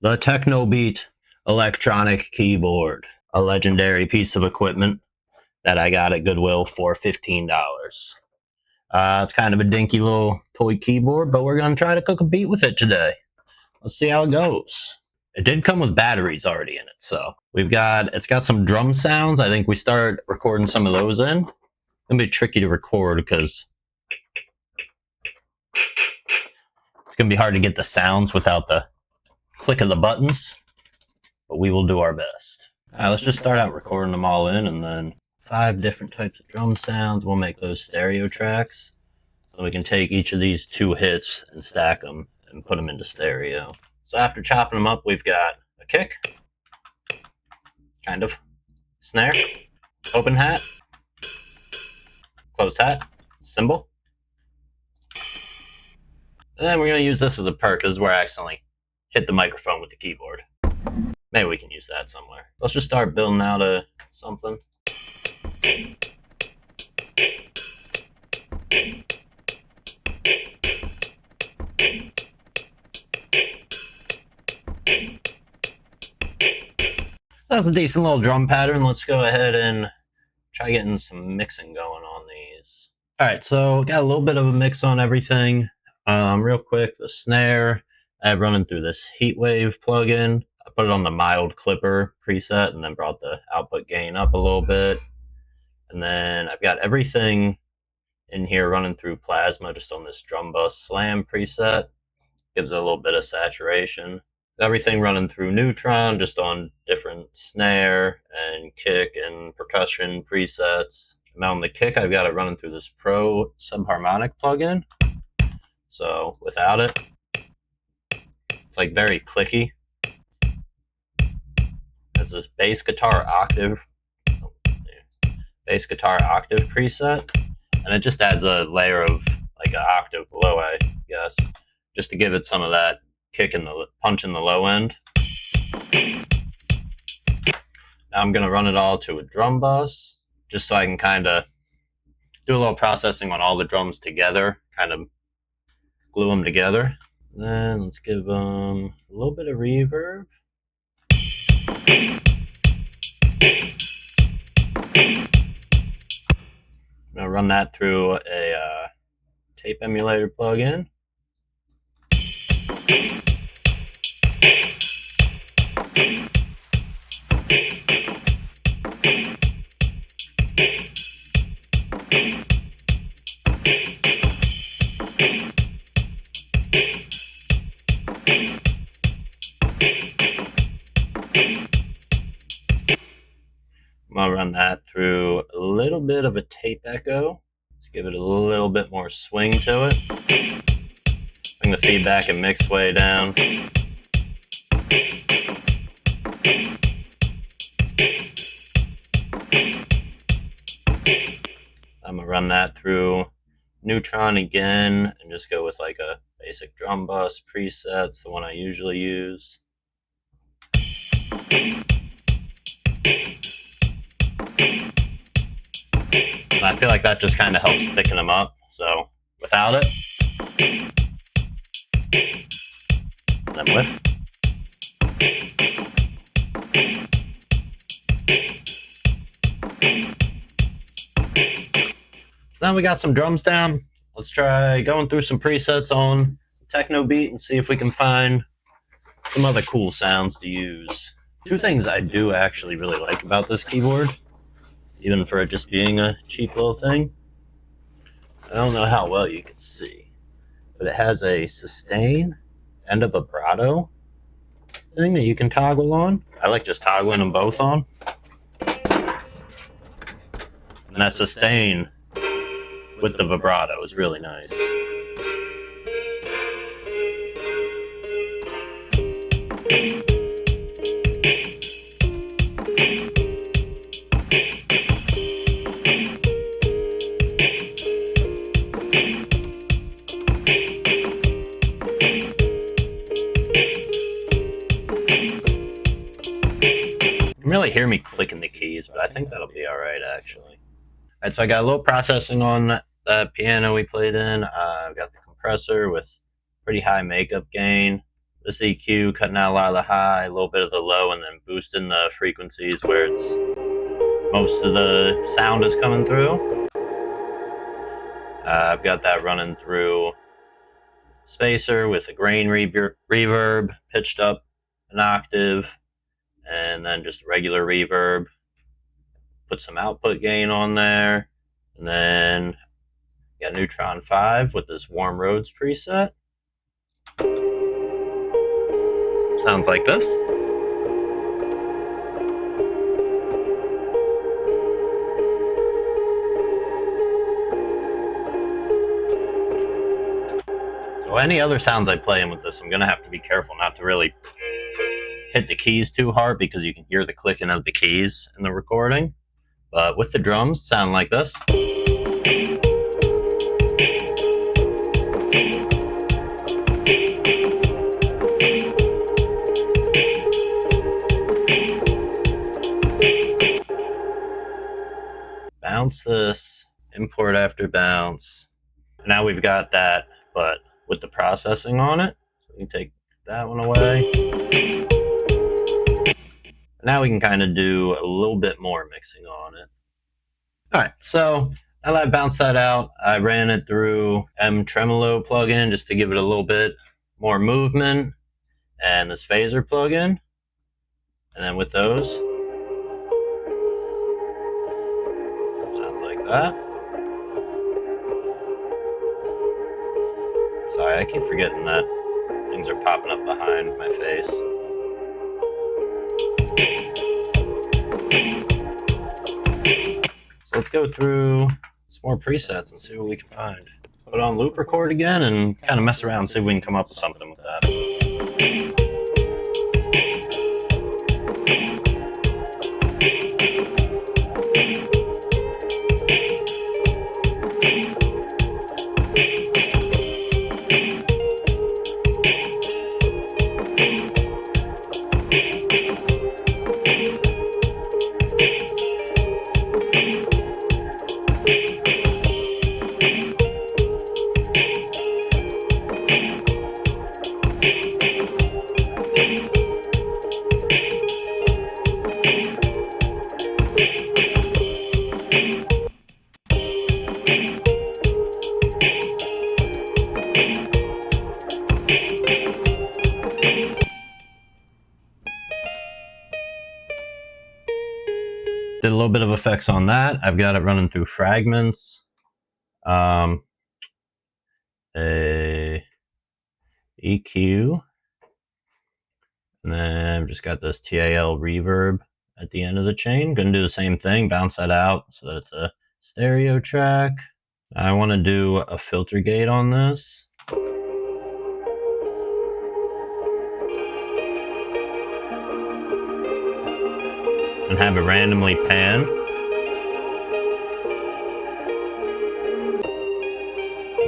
The Technobeat electronic keyboard, a legendary piece of equipment that I got at Goodwill for $15. It's kind of a dinky little toy keyboard, but we're going to try to cook a beat with it today. Let's see how it goes. It did come with batteries already in it, so it's got some drum sounds. I think we start recording some of those in. It's going to be tricky to record because it's going to be hard to get the sounds without the click of the buttons, but we will do our best. All right, let's just start out recording them all in, and then 5 different types of drum sounds. We'll make those stereo tracks. So we can take each of these 2 hits and stack them and put them into stereo. So after chopping them up, we've got a kick, kind of, snare, open hat, closed hat, cymbal. And then we're going to use this as a perk. This is where I accidentally hit the microphone with the keyboard. Maybe we can use that somewhere. Let's just start building out something. That's a decent little drum pattern. Let's go ahead and try getting some mixing going on these. All right, so got a little bit of a mix on everything. Real quick, the snare, I have running through this Heatwave plugin. I put it on the mild clipper preset and then brought the output gain up a little bit. And then I've got everything in here running through Plasma just on this drum bus slam preset. Gives it a little bit of saturation. Everything running through Neutron just on different snare and kick and percussion presets. Now on the kick, I've got it running through this Pro subharmonic plugin. So without it, it's like very clicky. It's this bass guitar octave preset, and it just adds a layer of like an octave below, I guess, just to give it some of that kick in the punch in the low end. Now I'm going to run it all to a drum bus, just so I can kind of do a little processing on all the drums together, kind of glue them together. Then let's give them a little bit of reverb. I'm going to run that through a tape emulator plugin. I'm going to run that through a little bit of a tape echo. Let's give it a little bit more swing to it. Bring the feedback and mix way down. I'm going to run that through Neutron again and just go with like a basic drum bus preset. It's the one I usually use. And I feel like that just kind of helps thicken them up. So without it, and then with. So now we got some drums down. Let's try going through some presets on Technobeat and see if we can find some other cool sounds to use. 2 things I do actually really like about this keyboard, even for it just being a cheap little thing. I don't know how well you can see, but it has a sustain and a vibrato thing that you can toggle on. I like just toggling them both on. And that sustain with the vibrato is really nice. You can really hear me clicking the keys, but I think that'll be alright actually. Alright, so I got a little processing on that piano we played in. I've got the compressor with pretty high makeup gain. This EQ cutting out a lot of the high, a little bit of the low, and then boosting the frequencies where it's most of the sound is coming through. I've got that running through spacer with a grain reverb pitched up an octave, and then just regular reverb. Put some output gain on there, and then got Neutron 5 with this Warm Roads preset. Sounds like this. So any other sounds I play in with this, I'm going to have to be careful not to really hit the keys too hard because you can hear the clicking of the keys in the recording. But with the drums, sound like this. Bounce this, import after bounce. Now we've got that, but with the processing on it. So we can take that one away. Now we can kind of do a little bit more mixing on it. All right, so now that I bounced that out, I ran it through M Tremolo plugin just to give it a little bit more movement, and this phaser plugin. And then with those, sounds like that. Sorry, I keep forgetting that things are popping up behind my face. So let's go through some more presets and see what we can find. Put it on loop record again and kind of mess around and see if we can come up with something with that. Did a little bit of effects on that. I've got it running through fragments, a EQ, and then I've just got this TAL reverb at the end of the chain. Gonna do the same thing, bounce that out so that it's a stereo track. I want to do a filter gate on this. And have it randomly pan.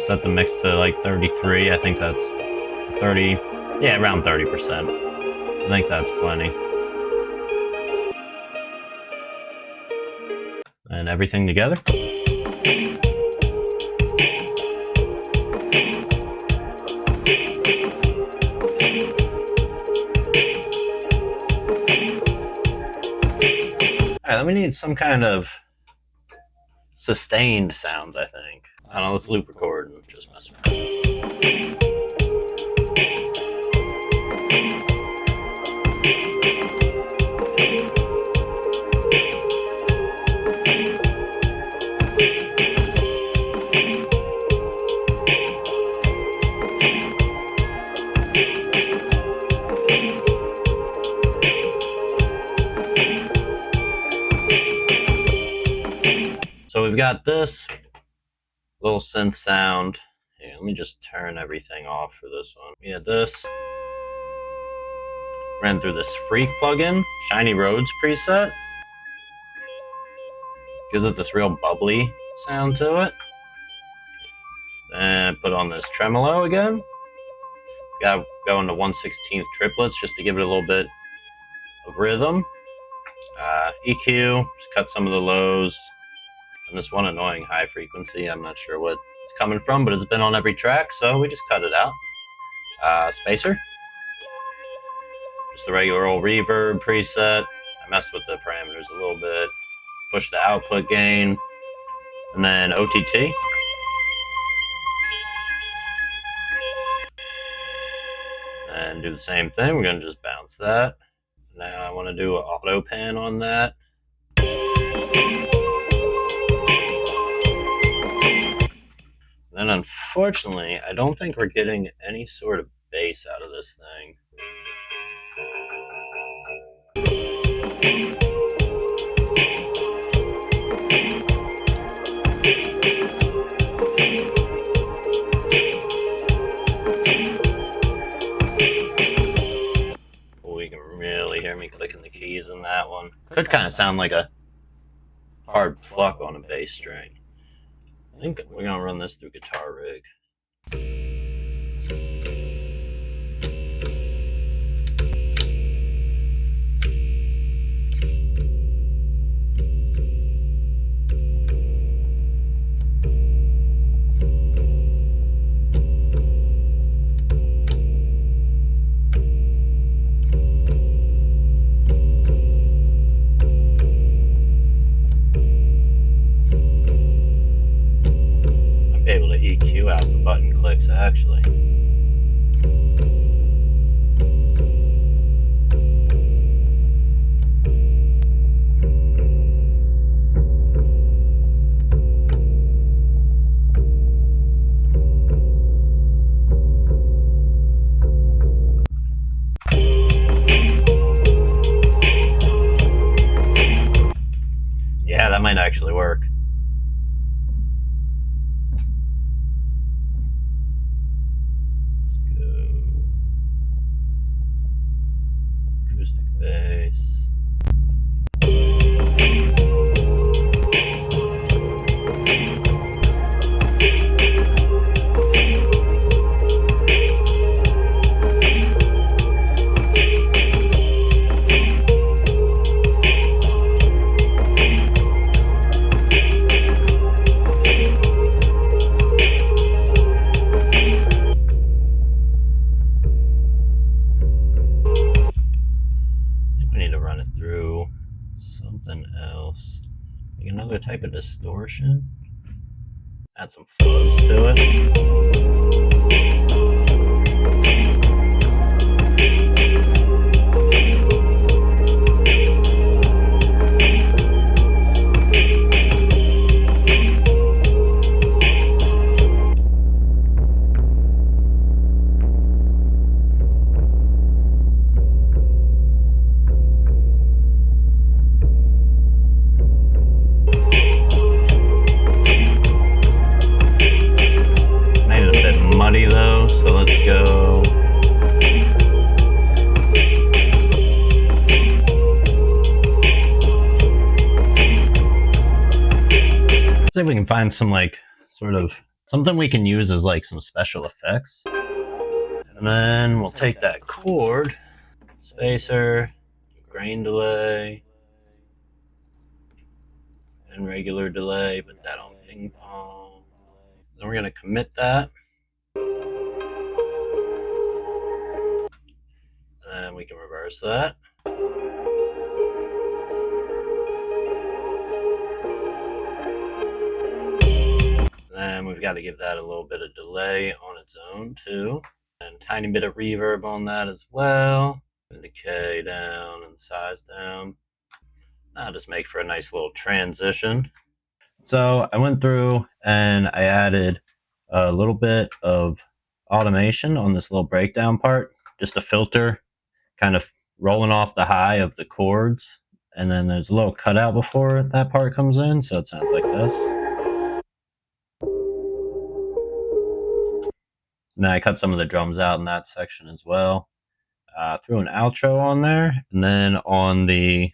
Set the mix to like 33. I think that's 30. Yeah, around 30%. I think that's plenty. And everything together. Alright, then we need some kind of sustained sounds, I think. I don't know, let's loop record and just mess around. So we've got this little synth sound. Here, let me just turn everything off for this one. We had this. Ran through this Freak plugin, Shiny Roads preset. Gives it this real bubbly sound to it. Then put on this tremolo again. Got to go into 1/16 triplets just to give it a little bit of rhythm. EQ, just cut some of the lows. And this one annoying high frequency, I'm not sure what it's coming from, but it's been on every track, so we just cut it out. Spacer. Just the regular old reverb preset. I messed with the parameters a little bit. Push the output gain. And then OTT. And do the same thing. We're going to just bounce that. Now I want to do an auto pan on that. And then unfortunately, I don't think we're getting any sort of bass out of this thing. Oh, you can really hear me clicking the keys in that one. Could kind of sound like a hard pluck on a bass string. I think we're going to run this through Guitar Rig. I'll be able to EQ out the button clicks actually. Yeah, that might actually work. Let's go. Acoustic bass. Something else. Like another type of distortion. Add some fuzz to it. Muddy though, so let's go. See if we can find some like sort of something we can use as like some special effects. And then we'll take that chord, spacer, grain delay, and regular delay, put that on ping pong. Then we're gonna commit that. And we can reverse that. And we've got to give that a little bit of delay on its own too. And a tiny bit of reverb on that as well. And decay down and size down. That'll just make for a nice little transition. So I went through and I added a little bit of automation on this little breakdown part, just a filter kind of rolling off the high of the chords, and then there's a little cutout before that part comes in, so it sounds like this. And then I cut some of the drums out in that section as well. Threw an outro on there, and then on the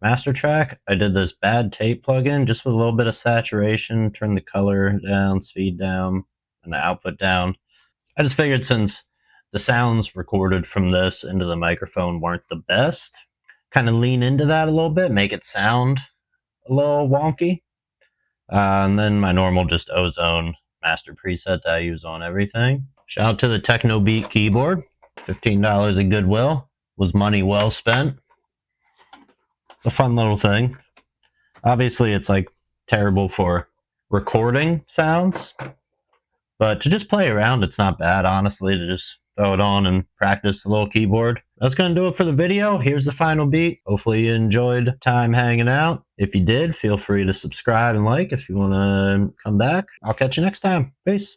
master track, I did this bad tape plugin just with a little bit of saturation, turn the color down, speed down, and the output down. I just figured since the sounds recorded from this into the microphone weren't the best, kind of lean into that a little bit, make it sound a little wonky. And then my normal just Ozone master preset that I use on everything. Shout out to the Techno Beat keyboard. $15 at Goodwill was money well spent. It's a fun little thing. Obviously, it's like terrible for recording sounds, but to just play around, it's not bad, honestly, to just throw it on and practice a little keyboard. That's going to do it for the video. Here's the final beat. Hopefully you enjoyed time hanging out. If you did, feel free to subscribe and like if you want to come back. I'll catch you next time. Peace.